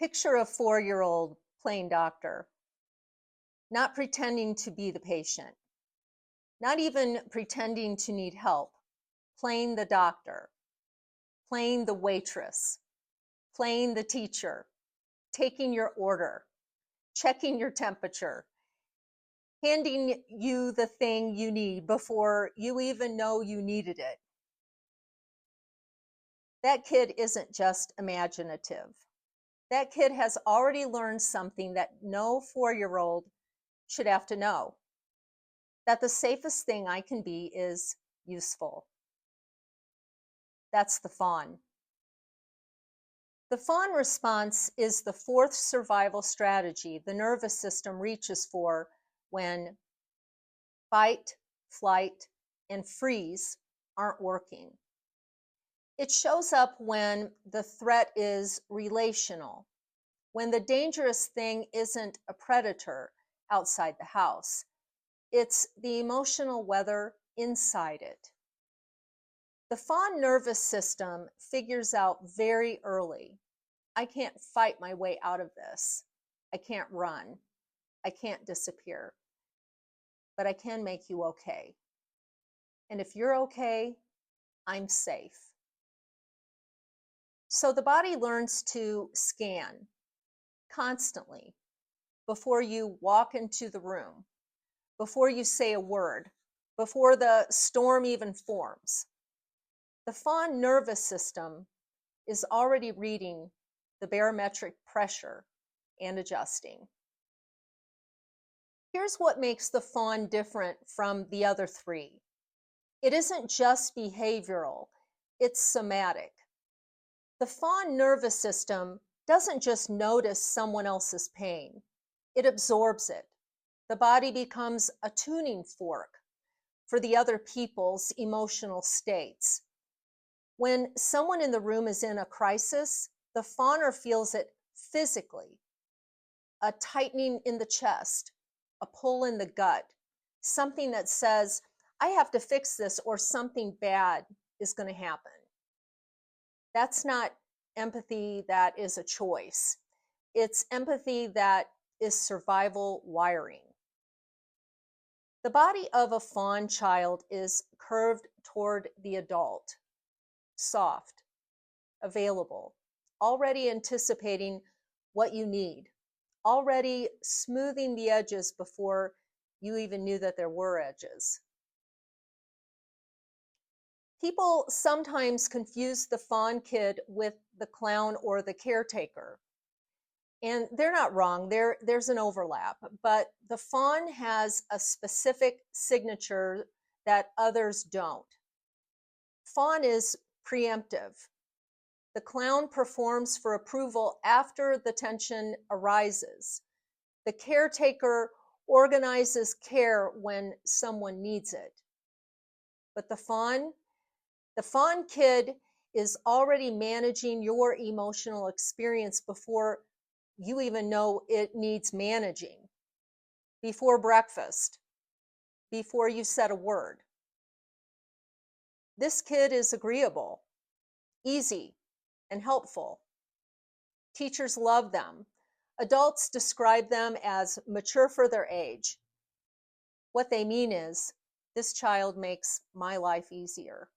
Picture a 4-year-old playing doctor, not pretending to be the patient, not even pretending to need help, playing the doctor, playing the waitress, playing the teacher, taking your order, checking your temperature, handing you the thing you need before you even know you needed it. That kid isn't just imaginative. That kid has already learned something that no 4-year-old should have to know, that the safest thing I can be is useful. That's the fawn. The fawn response is the fourth survival strategy the nervous system reaches for when fight, flight, and freeze aren't working. It shows up when the threat is relational, when the dangerous thing isn't a predator outside the house. It's the emotional weather inside it. The fawn nervous system figures out very early, I can't fight my way out of this. I can't run. I can't disappear. But I can make you okay. And if you're okay, I'm safe. So the body learns to scan constantly before you walk into the room, before you say a word, before the storm even forms. The fawn nervous system is already reading the barometric pressure and adjusting. Here's what makes the fawn different from the other three. It isn't just behavioral, it's somatic. The fawn nervous system doesn't just notice someone else's pain, it absorbs it. The body becomes a tuning fork for the other people's emotional states. When someone in the room is in a crisis, the fawner feels it physically, a tightening in the chest, a pull in the gut, something that says, I have to fix this or something bad is going to happen. That's not empathy that is a choice. It's empathy that is survival wiring. The body of a fawn child is curved toward the adult, soft, available, already anticipating what you need, already smoothing the edges before you even knew that there were edges. People sometimes confuse the fawn kid with the clown or the caretaker. And they're not wrong, there's an overlap, but the fawn has a specific signature that others don't. Fawn is preemptive. The clown performs for approval after the tension arises. The caretaker organizes care when someone needs it. But the fawn kid is already managing your emotional experience before you even know it needs managing, before breakfast, before you said a word. This kid is agreeable, easy, and helpful. Teachers love them. Adults describe them as mature for their age. What they mean is, this child makes my life easier.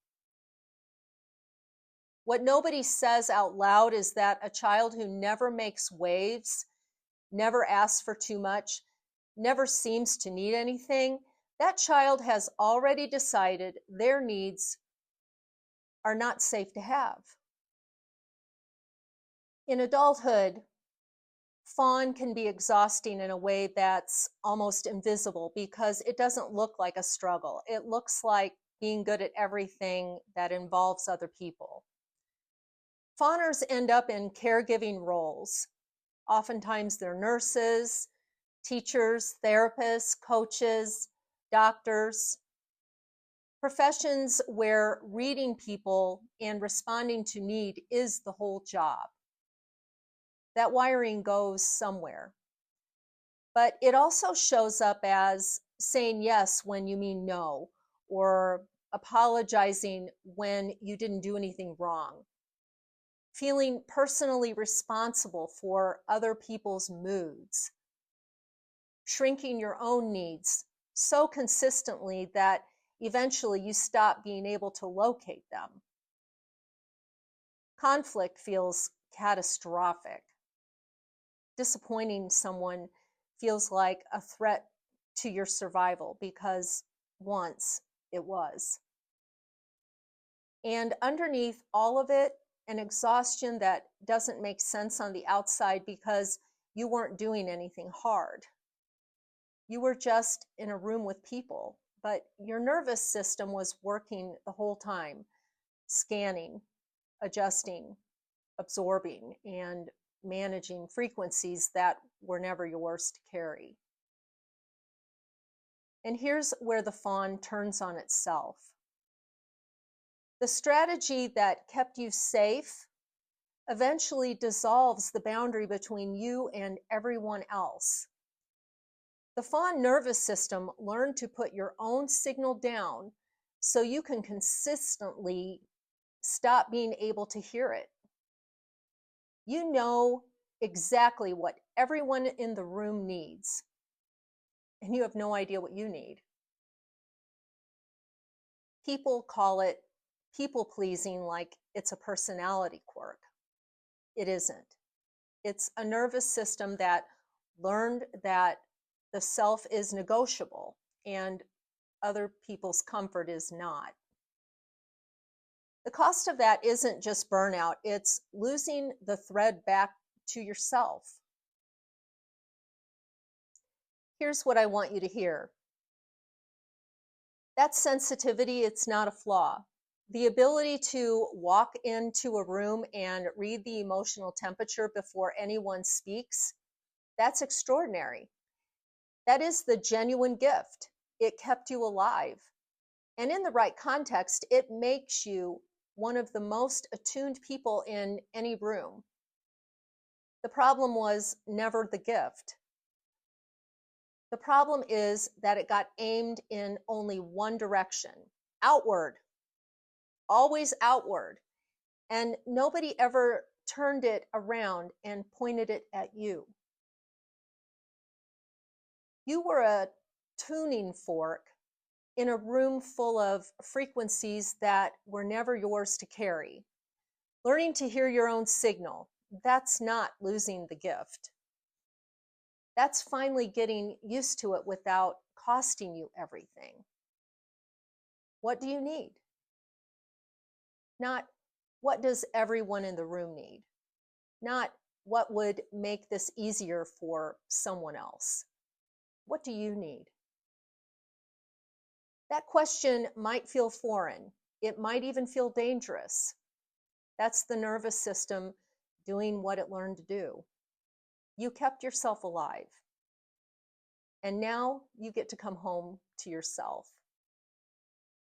What nobody says out loud is that a child who never makes waves, never asks for too much, never seems to need anything, that child has already decided their needs are not safe to have. In adulthood, fawn can be exhausting in a way that's almost invisible because it doesn't look like a struggle. It looks like being good at everything that involves other people. Fawners end up in caregiving roles. Oftentimes they're nurses, teachers, therapists, coaches, doctors, professions where reading people and responding to need is the whole job. That wiring goes somewhere. But it also shows up as saying yes when you mean no, or apologizing when you didn't do anything wrong. feeling personally responsible for other people's moods, shrinking your own needs so consistently that eventually you stop being able to locate them. Conflict feels catastrophic. Disappointing someone feels like a threat to your survival because once it was. And underneath all of it, an exhaustion that doesn't make sense on the outside because you weren't doing anything hard. You were just in a room with people, but your nervous system was working the whole time, scanning, adjusting, absorbing, and managing frequencies that were never yours to carry. And here's where the fawn turns on itself. The strategy that kept you safe eventually dissolves the boundary between you and everyone else. The fawn nervous system learned to put your own signal down so you can consistently stop being able to hear it. You know exactly what everyone in the room needs, and you have no idea what you need. People call it people pleasing like it's a personality quirk. It isn't. It's a nervous system that learned that the self is negotiable and other people's comfort is not. The cost of that isn't just burnout, it's losing the thread back to yourself. Here's what I want you to hear. That sensitivity, it's not a flaw. The ability to walk into a room and read the emotional temperature before anyone speaks, that's extraordinary. That is the genuine gift. It kept you alive. And in the right context, it makes you one of the most attuned people in any room. The problem was never the gift. The problem is that it got aimed in only one direction, outward, always outward. And nobody ever turned it around and pointed it at you. You were a tuning fork in a room full of frequencies that were never yours to carry. Learning to hear your own signal, that's not losing the gift. That's finally getting used to it without costing you everything. What do you need? Not what does everyone in the room need? Not what would make this easier for someone else? What do you need? That question might feel foreign. It might even feel dangerous. That's the nervous system doing what it learned to do. You kept yourself alive. And now you get to come home to yourself.